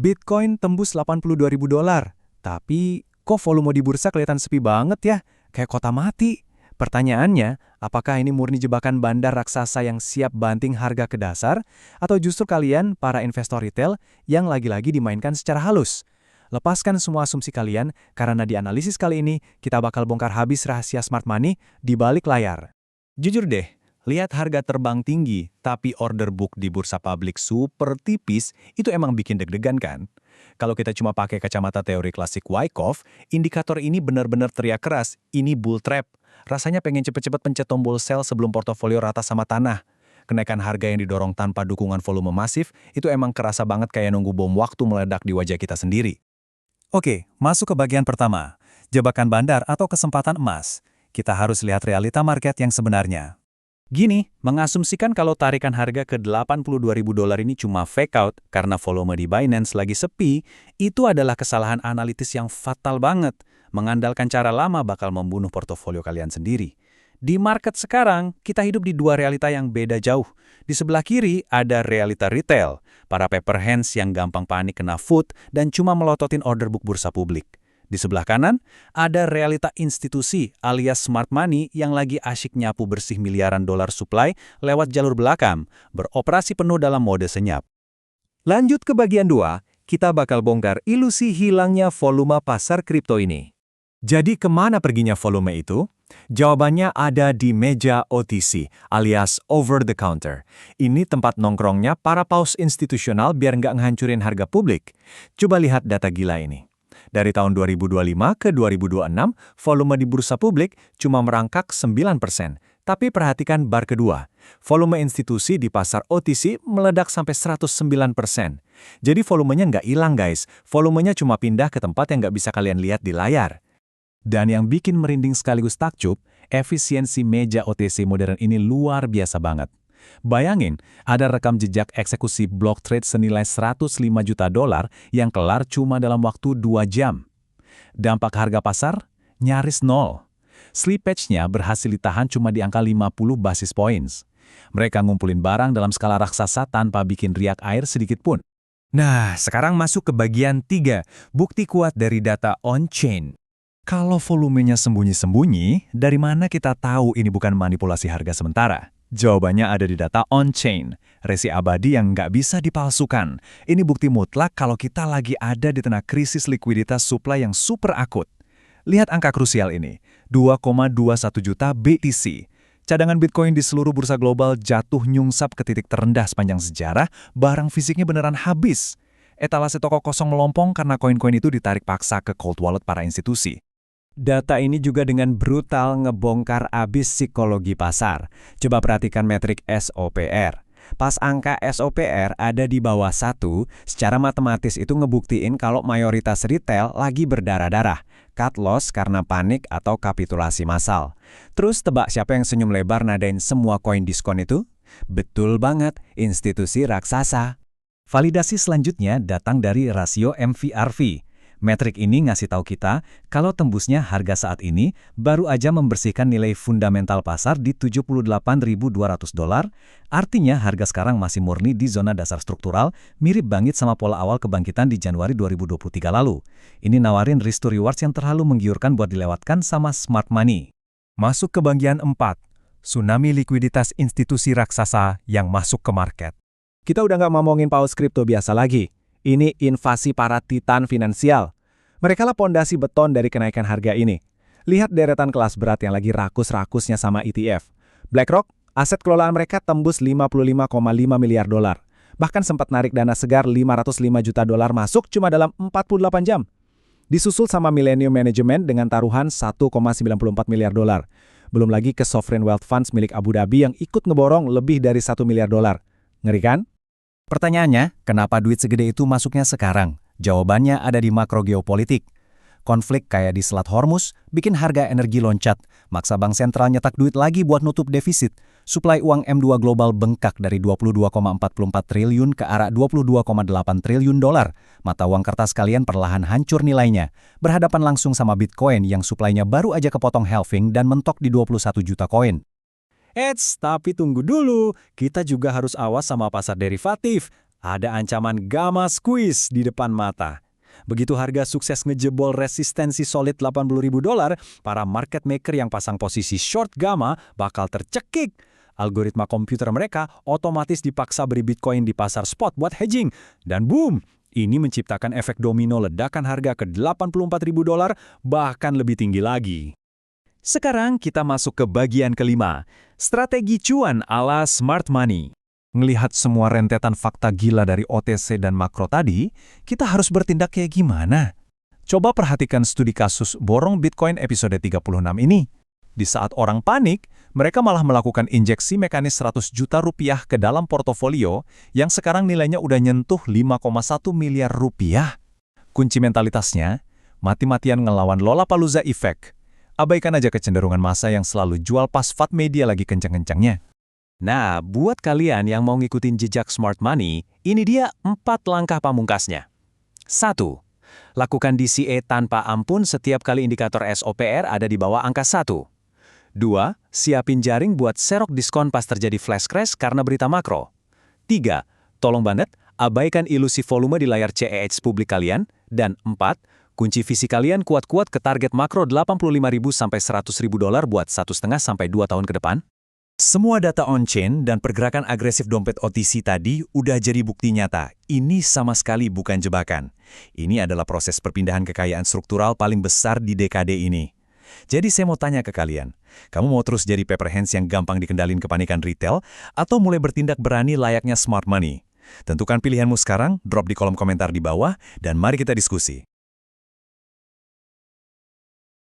Bitcoin tembus $82.000, tapi kok volume di bursa kelihatan sepi banget ya, kayak kota mati. Pertanyaannya, apakah ini murni jebakan bandar raksasa yang siap banting harga ke dasar, atau justru kalian, para investor retail, yang lagi-lagi dimainkan secara halus? Lepaskan semua asumsi kalian, karena di analisis kali ini, kita bakal bongkar habis rahasia smart money di balik layar. Jujur deh, lihat harga terbang tinggi, tapi order book di bursa publik super tipis, itu emang bikin deg-degan kan? Kalau kita cuma pakai kacamata teori klasik Wyckoff, indikator ini benar-benar teriak keras, ini bull trap. Rasanya pengen cepet-cepet pencet tombol sell sebelum portofolio rata sama tanah. Kenaikan harga yang didorong tanpa dukungan volume masif, itu emang kerasa banget kayak nunggu bom waktu meledak di wajah kita sendiri. Oke, masuk ke bagian pertama. Jebakan bandar atau kesempatan emas. Kita harus lihat realita market yang sebenarnya. Gini, mengasumsikan kalau tarikan harga ke $82.000 ini cuma fake out karena volume di Binance lagi sepi, itu adalah kesalahan analitis yang fatal banget. Mengandalkan cara lama bakal membunuh portofolio kalian sendiri. Di market sekarang, kita hidup di dua realita yang beda jauh. Di sebelah kiri ada realita retail, para paper hands yang gampang panik kena food dan cuma melototin order book bursa publik. Di sebelah kanan, ada realita institusi alias smart money yang lagi asyik nyapu bersih miliaran dolar supply lewat jalur belakang, beroperasi penuh dalam mode senyap. Lanjut ke bagian 2, kita bakal bongkar ilusi hilangnya volume pasar kripto ini. Jadi kemana perginya volume itu? Jawabannya ada di meja OTC alias over the counter. Ini tempat nongkrongnya para paus institusional biar nggak ngehancurin harga publik. Coba lihat data gila ini. Dari tahun 2025 ke 2026, volume di bursa publik cuma merangkak 9%. Tapi perhatikan bar kedua, volume institusi di pasar OTC meledak sampai 109%. Jadi volumenya nggak hilang guys, volumenya cuma pindah ke tempat yang nggak bisa kalian lihat di layar. Dan yang bikin merinding sekaligus takjub, efisiensi meja OTC modern ini luar biasa banget. Bayangin, ada rekam jejak eksekusi block trade senilai $105 juta yang kelar cuma dalam waktu 2 jam. Dampak harga pasar? Nyaris nol. Slippage-nya berhasil ditahan cuma di angka 50 basis points. Mereka ngumpulin barang dalam skala raksasa tanpa bikin riak air sedikit pun. Nah, sekarang masuk ke bagian 3, bukti kuat dari data on-chain. Kalau volumenya sembunyi-sembunyi, dari mana kita tahu ini bukan manipulasi harga sementara? Jawabannya ada di data on-chain, resi abadi yang nggak bisa dipalsukan. Ini bukti mutlak kalau kita lagi ada di tengah krisis likuiditas supply yang super akut. Lihat angka krusial ini, 2,21 juta BTC. Cadangan Bitcoin di seluruh bursa global jatuh nyungsap ke titik terendah sepanjang sejarah, barang fisiknya beneran habis. Etalase toko kosong melompong karena koin-koin itu ditarik paksa ke cold wallet para institusi. Data ini juga dengan brutal ngebongkar abis psikologi pasar. Coba perhatikan metrik SOPR. Pas angka SOPR ada di bawah 1, secara matematis itu ngebuktiin kalau mayoritas retail lagi berdarah-darah. Cut loss karena panik atau kapitulasi massal. Terus tebak siapa yang senyum lebar nadain semua koin diskon itu? Betul banget, institusi raksasa. Validasi selanjutnya datang dari rasio MVRV. Metrik ini ngasih tahu kita kalau tembusnya harga saat ini baru aja membersihkan nilai fundamental pasar di $78.200, artinya harga sekarang masih murni di zona dasar struktural, mirip banget sama pola awal kebangkitan di Januari 2023 lalu. Ini nawarin risk to rewards yang terlalu menggiurkan buat dilewatkan sama smart money. Masuk ke bagian 4, tsunami likuiditas institusi raksasa yang masuk ke market. Kita udah nggak ngomongin paus kripto biasa lagi. Ini invasi para titan finansial. Mereka lah pondasi beton dari kenaikan harga ini. Lihat deretan kelas berat yang lagi rakus-rakusnya sama ETF. BlackRock, aset kelolaan mereka tembus $55,5 miliar. Bahkan sempat narik dana segar $505 juta masuk cuma dalam 48 jam. Disusul sama Millennium Management dengan taruhan $1,94 miliar. Belum lagi ke Sovereign Wealth Funds milik Abu Dhabi yang ikut ngeborong lebih dari $1 miliar. Ngeri kan? Pertanyaannya, kenapa duit segede itu masuknya sekarang? Jawabannya ada di makro geopolitik. Konflik kayak di Selat Hormuz bikin harga energi loncat, maksa bank sentral nyetak duit lagi buat nutup defisit. Suplai uang M2 global bengkak dari 22,44 triliun ke arah 22,8 triliun dolar. Mata uang kertas kalian perlahan hancur nilainya, berhadapan langsung sama Bitcoin yang suplainya baru aja kepotong halving dan mentok di 21 juta koin. Tapi tunggu dulu, kita juga harus awas sama pasar derivatif. Ada ancaman gamma squeeze di depan mata. Begitu harga sukses ngejebol resistensi solid $80.000, para market maker yang pasang posisi short gamma bakal tercekik. Algoritma komputer mereka otomatis dipaksa beri Bitcoin di pasar spot buat hedging. Dan boom, ini menciptakan efek domino ledakan harga ke $84.000, bahkan lebih tinggi lagi. Sekarang kita masuk ke bagian kelima, strategi cuan ala smart money. Ngelihat semua rentetan fakta gila dari OTC dan makro tadi, kita harus bertindak kayak gimana? Coba perhatikan studi kasus borong Bitcoin episode 36 ini. Di saat orang panik, mereka malah melakukan injeksi mekanis 100 juta rupiah ke dalam portofolio yang sekarang nilainya udah nyentuh 5,1 miliar rupiah. Kunci mentalitasnya, mati-matian ngelawan Lollapalooza Effect. Abaikan aja kecenderungan massa yang selalu jual pas FAT media lagi kenceng-kencengnya. Nah, buat kalian yang mau ngikutin jejak smart money, ini dia 4 langkah pamungkasnya. 1. Lakukan DCA tanpa ampun setiap kali indikator SOPR ada di bawah angka 1. 2. Siapin jaring buat serok diskon pas terjadi flash crash karena berita makro. 3. Tolong banget, abaikan ilusi volume di layar CEH publik kalian. Dan 4. Kunci visi kalian kuat-kuat ke target makro $85.000 sampai $100.000 buat 1,5 sampai 2 tahun ke depan. Semua data on-chain dan pergerakan agresif dompet OTC tadi udah jadi bukti nyata. Ini sama sekali bukan jebakan. Ini adalah proses perpindahan kekayaan struktural paling besar di dekade ini. Jadi saya mau tanya ke kalian, kamu mau terus jadi paper hands yang gampang dikendalin kepanikan retail, atau mulai bertindak berani layaknya smart money? Tentukan pilihanmu sekarang, drop di kolom komentar di bawah, dan mari kita diskusi.